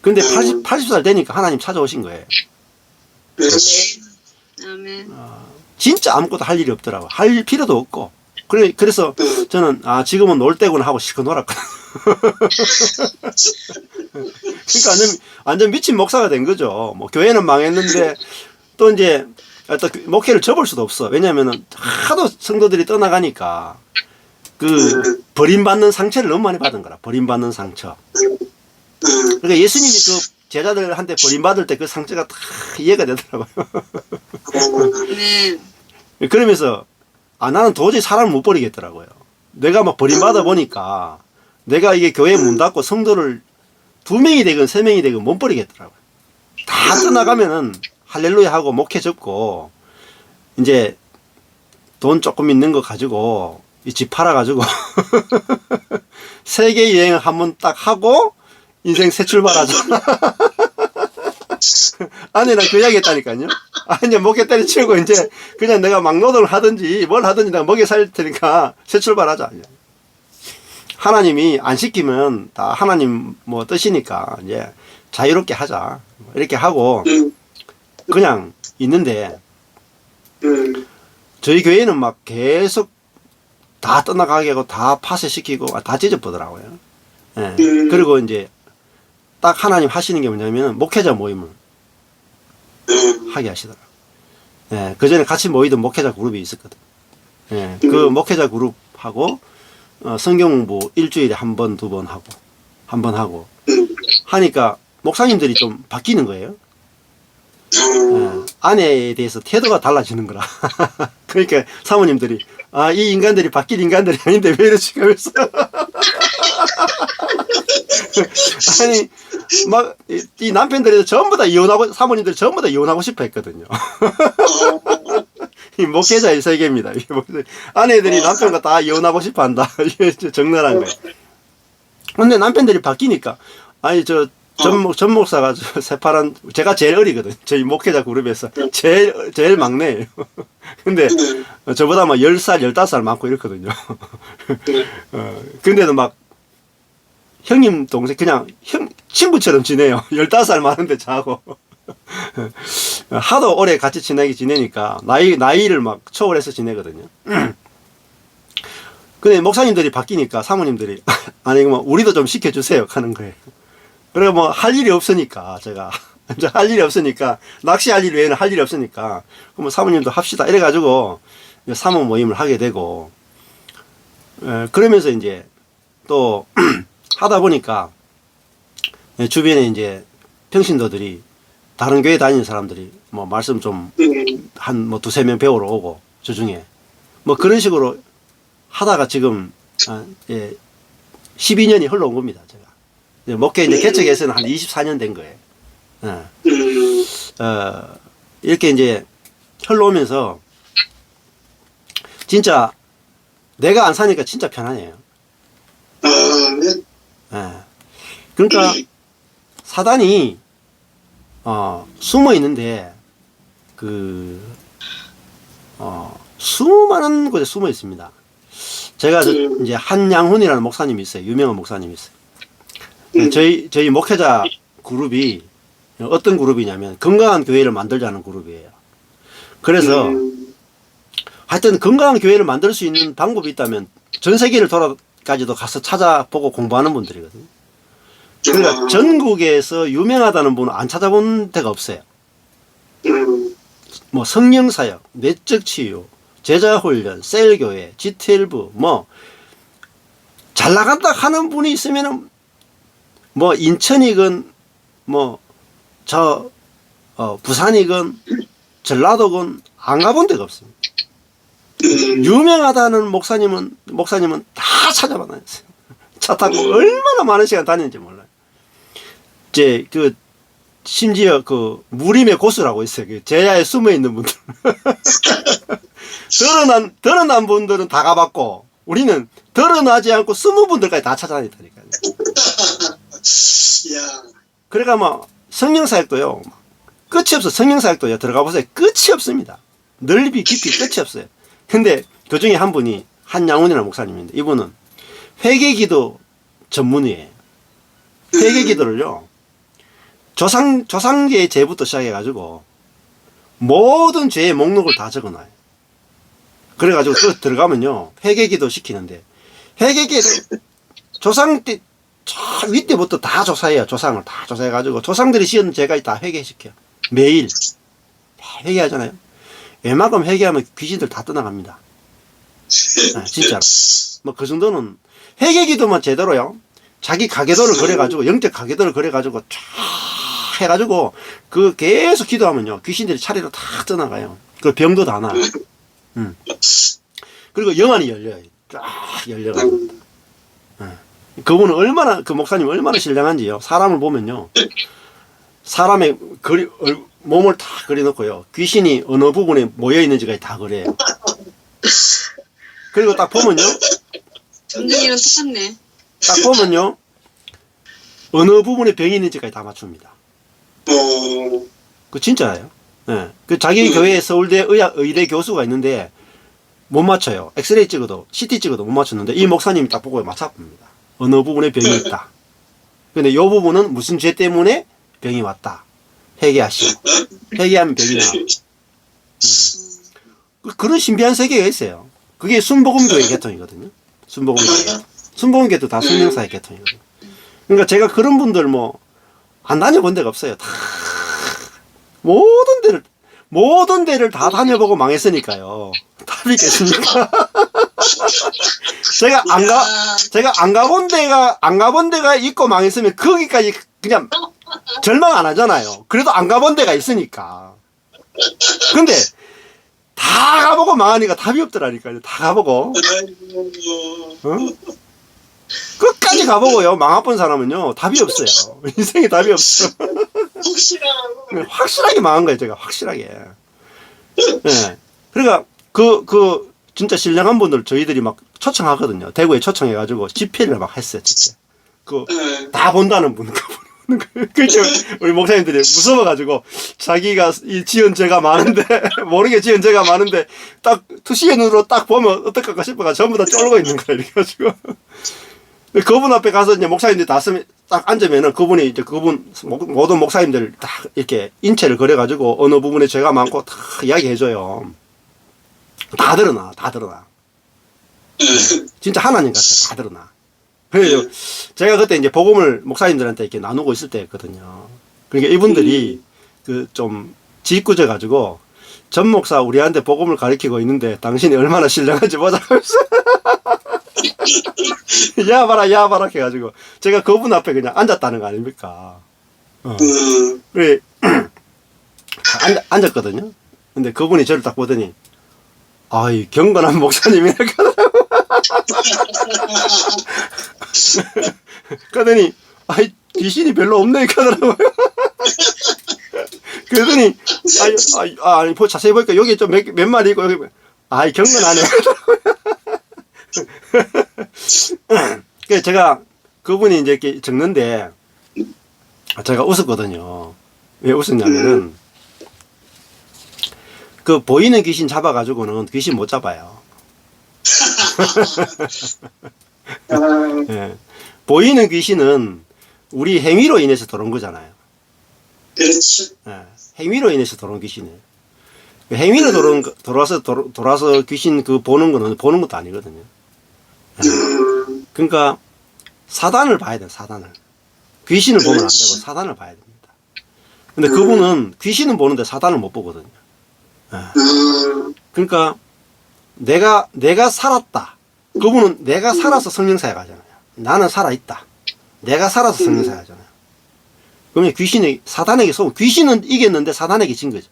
A: 근데 80살 되니까 하나님 찾아오신 거예요.
C: 아멘.
A: 진짜 아무것도 할 일이 없더라고. 할 필요도 없고. 그래서 저는 지금은 놀 때구나 하고 실컷 놀았거든요. 그러니까 완전 미친 목사가 된 거죠. 뭐 교회는 망했는데 또 이제 또 목회를 접을 수도 없어. 왜냐면은 하도 성도들이 떠나가니까 그 버림받는 상처를 너무 많이 받은 거라. 버림받는 상처. 그러니까 예수님이 그 제자들한테 버림받을 때 그 상처가 다 이해가 되더라고요.
C: 네.
A: 그러면서 나는 도저히 사람을 못 버리겠더라고요. 내가 막 버림받아 보니까 내가 이게 교회 문 닫고 성도를 2명이 되건 3명이 되건 못 버리겠더라고요. 다 떠나가면은 할렐루야 하고 목회 접고 이제 돈 조금 있는 거 가지고 이 집 팔아가지고 세계 여행을 한번 딱 하고 인생 새 출발하자. 아내랑 그 이야기 했다니까요. 이제 목회 때려치우고 이제 그냥 내가 막노동을 하든지 뭘 하든지 내가 먹여 살 테니까 새 출발하자. 하나님이 안 시키면 다 하나님 뭐 뜻이니까 이제 자유롭게 하자. 이렇게 하고 그냥 있는데 저희 교회는 막 계속 다 떠나가게 하고 다 파쇄시키고 다 찢어보더라고요. 예. 그리고 이제 딱 하나님 하시는 게 뭐냐면 목회자 모임을 하게 하시더라고요. 예. 그 전에 같이 모이던 목회자 그룹이 있었거든. 예. 그 목회자 그룹하고 성경 공부 일주일에 한 번, 2번 하고 한 번 하고 하니까 목사님들이 좀 바뀌는 거예요. 아내에 대해서 태도가 달라지는 거라. 그러니까 사모님들이 이 인간들이 바뀔 인간들이 아닌데 왜 이러지? 하면서 아니, 막, 이 남편들이 전부 다 이혼하고, 사모님들이 전부 다 이혼하고 싶어 했거든요. 이 목회자의 세계입니다. 이 아내들이 남편과 다 이혼하고 싶어 한다. 이게 적나라한 거예요. 근데 남편들이 바뀌니까, 아니, 전 목사가 새파란, 제가 제일 어리거든. 저희 목회자 그룹에서. 제일 막내예요. 근데, 저보다 막 10살, 15살 많고 이렇거든요. 근데도 막, 형님, 동생, 그냥, 친구처럼 지내요. 15살 많은데 자고. 하도 오래 같이 지내니까, 나이를 막 초월해서 지내거든요. 근데 목사님들이 바뀌니까 사모님들이, 아니, 뭐, 우리도 좀 시켜주세요. 하는 거예요. 그래, 뭐, 할 일이 없으니까, 제가. 이제 할 일이 없으니까, 낚시할 일 외에는 할 일이 없으니까, 그럼 사모님도 합시다. 이래가지고, 사모 모임을 하게 되고, 그러면서 이제, 또, 하다 보니까, 주변에 이제, 평신도들이, 다른 교회 다니는 사람들이, 뭐, 말씀 좀, 한, 두세 명 배우러 오고, 저 중에. 뭐, 그런 식으로 하다가 지금, 12년이 흘러온 겁니다, 제가. 목회 이제 개척해서는 한 24년 된 거예요. 이렇게 이제 흘러오면서 진짜 내가 안 사니까 진짜 편하네요. 그러니까 사단이 숨어 있는데 수많은 곳에 숨어 있습니다. 제가 이제 한양훈이라는 목사님이 있어요. 유명한 목사님이 있어요. 저희 목회자 그룹이 어떤 그룹이냐면 건강한 교회를 만들자는 그룹이에요. 그래서 하여튼 건강한 교회를 만들 수 있는 방법이 있다면 전 세계를 돌아까지도 가서 찾아보고 공부하는 분들이거든요. 그러니까 전국에서 유명하다는 분은 안 찾아본 데가 없어요. 뭐 성령사역, 내적 치유, 제자훈련, 셀교회, G12, 뭐 잘 나간다 하는 분이 있으면은 뭐 인천이건 뭐 부산이건 전라도건 안 가본 데가 없습니다. 유명하다는 목사님은 다 찾아봤어요. 차 타고 얼마나 많은 시간 다녔는지 몰라요. 이제 심지어 무림의 고수라고 있어요. 제야에 숨어 있는 분들. 드러난 분들은 다 가봤고, 우리는 드러나지 않고 숨은 분들까지 다 찾아다녔다니까요. 그러니까 뭐, 성령사역도요, 끝이 없어. 성령사역도요, 들어가 보세요. 끝이 없습니다. 넓이, 깊이 끝이 없어요. 근데 그 중에 한 분이 한양훈이라는 목사님인데, 이분은 회개기도 전문이에요. 회개기도를요, 조상계의 죄부터 시작해가지고 모든 죄의 목록을 다 적어놔요. 그래가지고 들어가면요, 회개기도 시키는데, 회개기도 조상 때 윗때부터 다 조사해요. 조상을 다 조사해가지고 조상들이 지은 죄까지 다 회개시켜요. 매일 회개하잖아요. 웬만큼 회개하면 귀신들 다 떠나갑니다. 진짜로. 뭐 그 정도는 회개기도만 제대로요, 자기 가계도를 그려가지고, 영적 가계도를 그려가지고 쫙 해가지고 계속 기도하면요, 귀신들이 차례로 다 떠나가요. 그 병도 다 나요. 그리고 영안이 열려요. 쫙 열려가지고. 그분은 그 목사님 얼마나 신령한지요. 사람을 보면요, 사람의 몸을 다 그려놓고요, 귀신이 어느 부분에 모여 있는지까지 다 그래요. 그리고 딱 보면요,
C: 정준이랑 똑같네.
A: 딱 보면요, 어느 부분에 병이 있는지까지 다 맞춥니다. 그 진짜예요. 네. 자기 교회에 서울대 의대 교수가 있는데 못 맞춰요. 엑스레이 찍어도 CT 찍어도 못 맞췄는데 이 목사님이 딱 보고 맞춰봅니다. 어느 부분에 병이 있다. 근데 이 부분은 무슨 죄 때문에 병이 왔다. 회개하시고, 회개하면 병이 나. 그런 신비한 세계가 있어요. 그게 순복음교회 계통이거든요. 순복음교회도 다 성령사의 계통이거든요. 그러니까 제가 그런 분들 안 다녀본 데가 없어요. 다 모든 데를 다 다녀보고 망했으니까요. 답이 있겠습니까? 제가 안 가본 데가 있고 망했으면 거기까지 그냥 절망 안 하잖아요. 그래도 안 가본 데가 있으니까. 근데 다 가보고 망하니까 답이 없더라니까요. 다 가보고. 끝까지 가보고요. 망아본 사람은요. 답이 없어요. 인생에 답이 없어.
B: 혹시나
A: 확실하게 망한 거예요. 제가 확실하게. 예. 그러니까 진짜 신령한 분들 저희들이 막 초청하거든요. 대구에 초청해가지고 집회를 막 했어요. 집회. 다 본다는 분. 그죠? 우리 목사님들이 무서워가지고 자기가 이 지은 죄가 많은데 모르게 지은 죄가 많은데 딱 투시의 눈으로 딱 보면 어떡할까 싶어가 전부 다 쫄고 있는 거야 이렇게 가지고 그분 앞에 가서 이제 목사님들이 딱 앉으면은 그분이 이제 모든 목사님들 딱 이렇게 인체를 그려가지고 어느 부분에 죄가 많고 다 이야기해줘요. 다 드러나. 진짜 하나님 같아. 다 드러나. 그래서 제가 그때 이제 복음을 목사님들한테 이렇게 나누고 있을 때였거든요. 그러니까 이분들이 좀 짓궂어 가지고 전 목사 우리한테 복음을 가르치고 있는데 당신이 얼마나 신령한지 보자고 했어. 야 봐라 해가지고 제가 그분 앞에 그냥 앉았다는 거 아닙니까? 그래 앉았거든요. 근데 그분이 저를 딱 보더니 아이 경건한 목사님이네 하더라고. 그러더니 아이 귀신이 별로 없네 하더라고요. 그러더니 아니 자세히 보니까 여기 좀 몇 마리 있고 여기 아이 경건하네 하더라고요. 그래서 제가 그분이 이제 이렇게 적는데 제가 웃었거든요. 왜 웃었냐면은 그 보이는 귀신 잡아가지고는 귀신 못 잡아요. 예. 보이는 귀신은 우리 행위로 인해서 들어온 거잖아요.
B: 그렇지.
A: 예. 행위로 인해서 들어온 귀신이에요. 행위로 돌아서 귀신 보는 거는 보는 것도 아니거든요. 예. 그러니까 사단을 봐야 돼요. 사단을. 귀신을 보면 안 되고 사단을 봐야 됩니다. 근데 그분은 귀신은 보는데 사단을 못 보거든요. 예. 그러니까 내가 살았다. 그분은 내가 살아서 성령사에 가잖아요. 나는 살아있다. 내가 살아서 성령사에 가잖아요. 그러면 귀신이 사단에게 속은 귀신은 이겼는데 사단에게 진 거죠.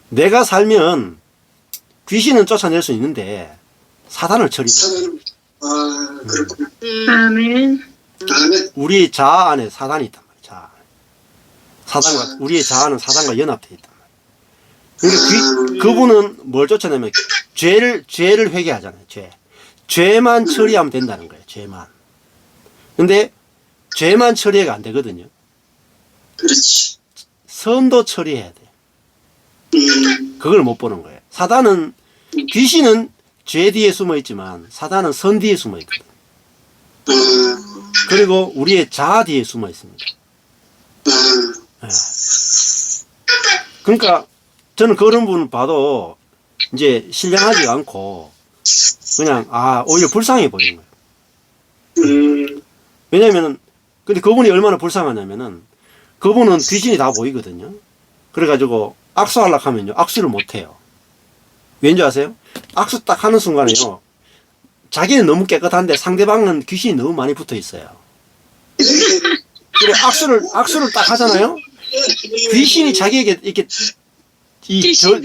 A: 내가 살면 귀신은 쫓아낼 수 있는데 사단을 처리해.
B: 그렇구나.
C: 아멘.
A: 우리의 자아 안에 사단이 있단 말이에요. 자아 안에. 사단과 우리의 자아는 사단과 연합되어 있단 말이에요. 그러니까 그분은 뭘 쫓아내면 죄를 회개하잖아요. 죄만 처리하면 된다는 거예요. 죄만. 근데 죄만 처리가 안 되거든요.
B: 그렇지.
A: 선도 처리해야 돼. 그걸 못 보는 거예요. 귀신은 죄 뒤에 숨어 있지만 사단은 선 뒤에 숨어 있거든요. 그리고 우리의 자아 뒤에 숨어 있습니다. 네. 그러니까 저는 그런 분을 봐도 이제 신령하지 않고 그냥 오히려 불쌍해 보이는 거예요. 왜냐면은 근데 그분이 얼마나 불쌍하냐면은 그분은 귀신이 다 보이거든요. 그래가지고 악수하려고 하면요 악수를 못해요. 왠지 아세요? 악수 딱 하는 순간에요 자기는 너무 깨끗한데 상대방은 귀신이 너무 많이 붙어 있어요. 그래 악수를 딱 하잖아요. 귀신이 자기에게 이렇게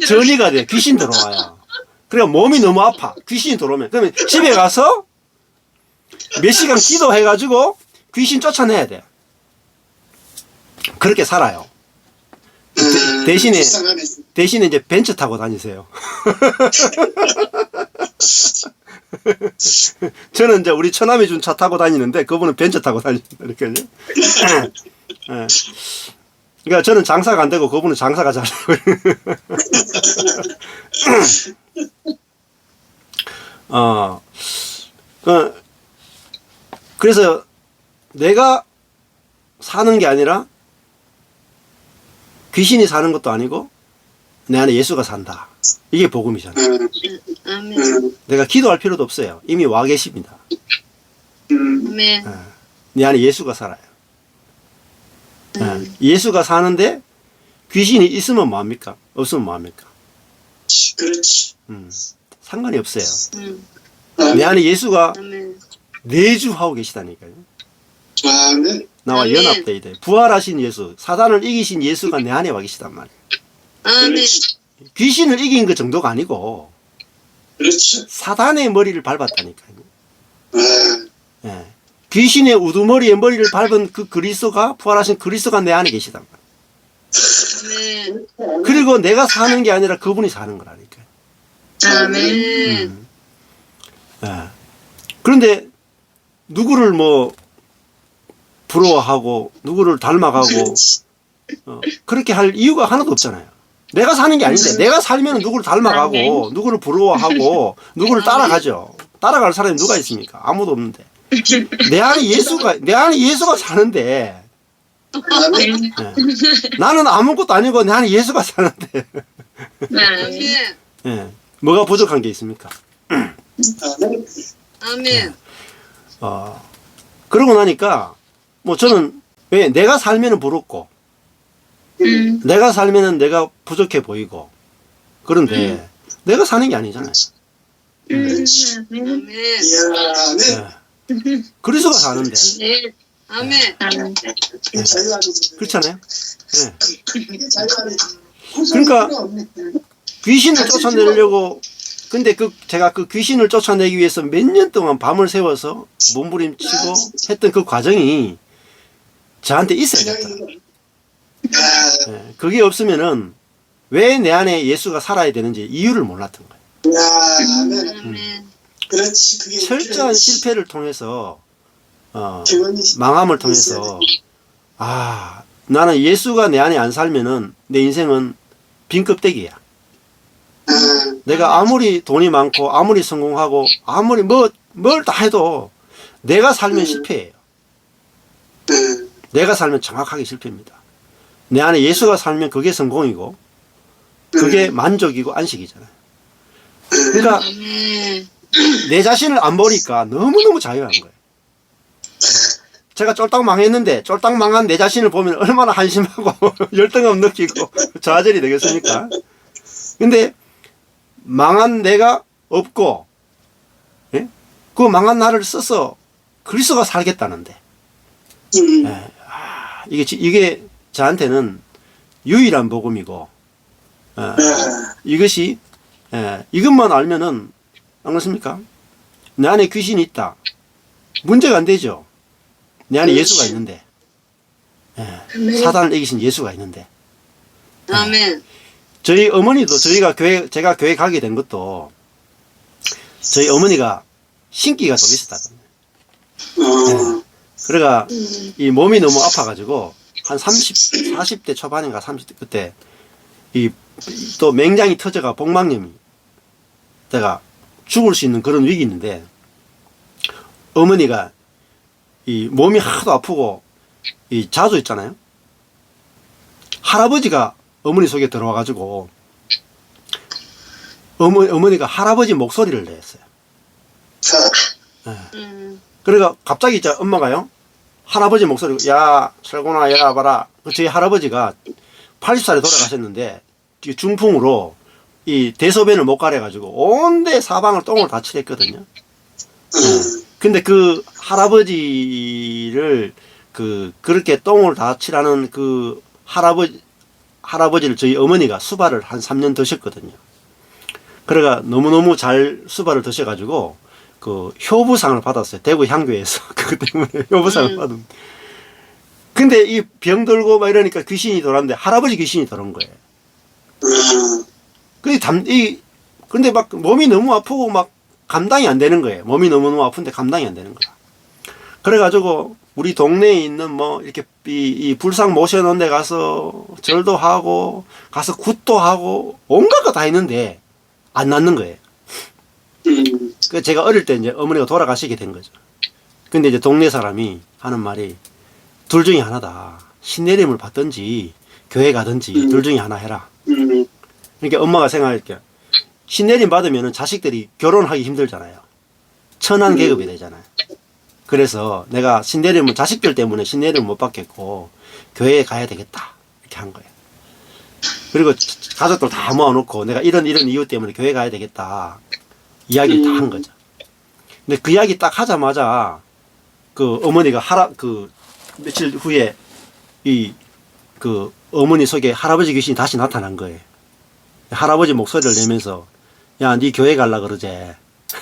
A: 전이가 돼. 귀신 들어와요. 그래 몸이 너무 아파. 귀신이 들어오면 그러면 집에 가서 몇 시간 기도해가지고 귀신 쫓아내야 돼. 그렇게 살아요. 대신에 이제 벤츠 타고 다니세요. 저는 이제 우리 처남이 준 차 타고 다니는데 그분은 벤츠 타고 다니는다 이렇게요. 그러니까 저는 장사가 안 되고 그분은 장사가 잘 되고. 그래서 내가 사는 게 아니라 귀신이 사는 것도 아니고 내 안에 예수가 산다. 이게 복음이잖아요.
C: 아멘.
A: 내가 기도할 필요도 없어요. 이미 와 계십니다.
C: 아멘.
A: 내 안에 예수가 살아요. 예수가 사는데 귀신이 있으면 뭐합니까? 없으면 뭐합니까?
B: 그렇지.
A: 상관이 없어요. 내 안에 예수가
C: 아멘.
A: 내주하고 계시다니까요.
B: 아멘.
A: 나와
C: 아멘.
A: 연합되어 있다. 부활하신 예수, 사단을 이기신 예수가 내 안에 와 계시단 말이에요.
C: 아멘.
A: 귀신을 이긴 그 정도가 아니고
B: 그렇죠.
A: 사단의 머리를 밟았다니까요.
B: 아,
A: 예. 귀신의 우두머리에 머리를 밟은 그 그리스도가, 부활하신 그리스도가 내 안에 계시단 말이에요.
C: 아멘.
A: 그리고 내가 사는 게 아니라 그분이 사는 거라니까요.
C: 아멘.
A: 예. 그런데 누구를 뭐 부러워하고 누구를 닮아가고 그렇게 할 이유가 하나도 없잖아요. 내가 사는 게 아닌데 내가 살면 누구를 닮아가고 누구를 부러워하고 누구를 따라가죠. 따라갈 사람이 누가 있습니까? 아무도 없는데. 내 안에 예수가 사는데
B: 아멘.
A: 예. 나는 아무것도 아니고 내 안에 예수가 사는데
C: 아멘.
A: 예. 뭐가 부족한 게 있습니까?
B: 아멘.
C: 아멘.
A: 그러고 나니까 뭐 저는 왜 내가 살면은 부럽고 내가 살면은 내가 부족해 보이고 그런데 내가 사는 게 아니잖아요.
C: 아멘.
B: 아멘.
A: 예. 그리스도가 사는데
C: 네. 아멘.
B: 그게 자유 아니지.
A: 그렇잖아요. 예.
B: 그게 자유 아니지.
A: 그러니까 귀신을 쫓아내려고 근데 제가 그 귀신을 쫓아내기 위해서 몇 년 동안 밤을 새워서 몸부림치고 했던 그 과정이 저한테 있어야겠다. 예. 그게 없으면은 왜 내 안에 예수가 살아야 되는지 이유를 몰랐던 거예요.
B: 아멘.
C: 아멘.
B: 그렇지. 그게
A: 철저한 실패를 통해서
B: 기원이
A: 망함을 통해서 나는 예수가 내 안에 안 살면은 내 인생은 빈 껍데기야. 내가 아무리 돈이 많고 아무리 성공하고 아무리 뭘 다 해도 내가 살면 실패해요. 내가 살면 정확하게 실패입니다. 내 안에 예수가 살면 그게 성공이고 그게 만족이고 안식이잖아요. 그러니까
C: 아멘.
A: 내 자신을 안 보니까 너무너무 자유한 거예요. 제가 쫄딱 망했는데 쫄딱 망한 내 자신을 보면 얼마나 한심하고 열등감 느끼고 좌절이 되겠습니까? 근데 망한 내가 없고 예? 그 망한 나를 써서 그리스도가 살겠다는데 예. 이게 저한테는 유일한 복음이고 이것이 이것만 알면은 안 그렇습니까? 내 안에 귀신이 있다. 문제가 안 되죠. 내 안에 예수가 있는데 사단을 이기신 예수가 있는데
C: 아멘.
A: 저희 어머니도 제가 교회 가게 된 것도 저희 어머니가 신기가 좀 있었다거든요. 그래가 이 몸이 너무 아파가지고 한 40대 초반인가 30대 그때 또 맹장이 터져가 복막염이 제가 죽을 수 있는 그런 위기 있는데 어머니가 이 몸이 하도 아프고 이 자주 있잖아요. 할아버지가 어머니 속에 들어와가지고 어머니가 할아버지 목소리를 냈어요. 그러니까 갑자기 엄마가요 할아버지 목소리 야 철곤아 야 봐라 저희 할아버지가 80살에 돌아가셨는데 중풍으로 이 대소변을 못 가려가지고 온데 사방을 똥을 다 칠했거든요. 근데 그 할아버지를 그렇게 똥을 다 칠하는 그 할아버지를 저희 어머니가 수발을 한 3년 드셨거든요. 그래가 너무너무 잘 수발을 드셔가지고 그 효부상을 받았어요. 대구 향교에서. 그것 때문에 효부상을 받은. 근데 이 병들고 막 이러니까 귀신이 돌았는데 할아버지 귀신이 돌은 거예요. 근데 막 몸이 너무 아프고 막 감당이 안 되는 거예요. 몸이 너무너무 아픈데 감당이 안 되는 거야. 그래가지고 우리 동네에 있는 뭐 이렇게 이 불상 모셔놓은 데 가서 절도 하고 가서 굿도 하고 온갖 거 다 했는데 안 낫는 거예요. 그 제가 어릴 때 이제 어머니가 돌아가시게 된 거죠. 근데 이제 동네 사람이 하는 말이 둘 중에 하나다. 신내림을 받든지 교회 가든지 둘 중에 하나 해라. 그러니까 엄마가 생각할 게 신내림 받으면 자식들이 결혼하기 힘들잖아요. 천한 계급이 되잖아요. 그래서 내가 신내림은 자식들 때문에 신내림을 못 받겠고 교회에 가야 되겠다 이렇게 한 거예요. 그리고 가족들 다 모아놓고 내가 이런 이유 때문에 교회 가야 되겠다 이야기를 다 한 거죠. 근데 그 이야기 딱 하자마자 그 어머니가 며칠 후에 어머니 속에 할아버지 귀신이 다시 나타난 거예요. 할아버지 목소리를 내면서 야, 네 교회 갈라 그러지.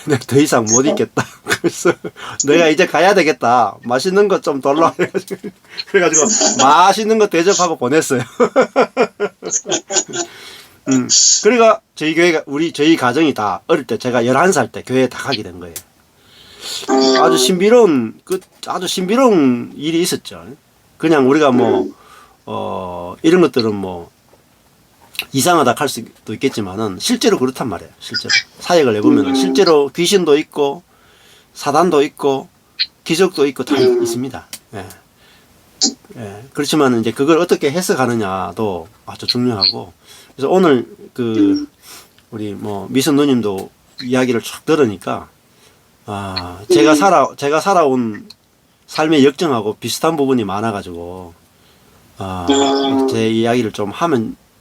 A: 내가 더 이상 못 있겠다. 그래서 내가 이제 가야 되겠다. 맛있는 것 좀 돌라. 그래가지고 맛있는 거 대접하고 보냈어요. 그러니까 저희 교회가 저희 가정이 다 어릴 때 제가 11살 때 교회에 다 가게 된 거예요. 아주 신비로운 일이 있었죠. 그냥 우리가 이런 것들은 이상하다 할 수도 있겠지만은 실제로 그렇단 말이에요. 실제로 사역을 해보면 실제로 귀신도 있고 사단도 있고 기적도 있고 다 있습니다. 예. 예. 그렇지만 이제 그걸 어떻게 해석하느냐도 아주 중요하고, 그래서 오늘 우리 미선 누님도 이야기를 쭉 들으니까 제가 살아온 삶의 역정하고 비슷한 부분이 많아가지고 제 이야기를 좀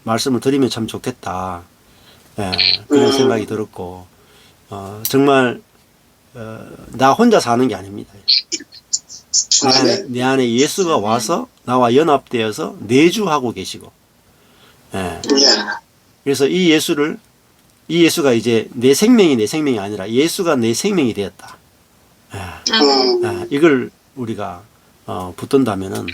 A: 말씀을 드리면 참 좋겠다. 예, 그런 생각이 들었고, 정말, 나 혼자 사는 게 아닙니다. 내 안에 예수가 와서 나와 연합되어서 내주하고 계시고, 예. 그래서 이 예수가 이제 내 생명이 아니라 예수가 내 생명이 되었다. 예. 이걸 우리가 붙든다면은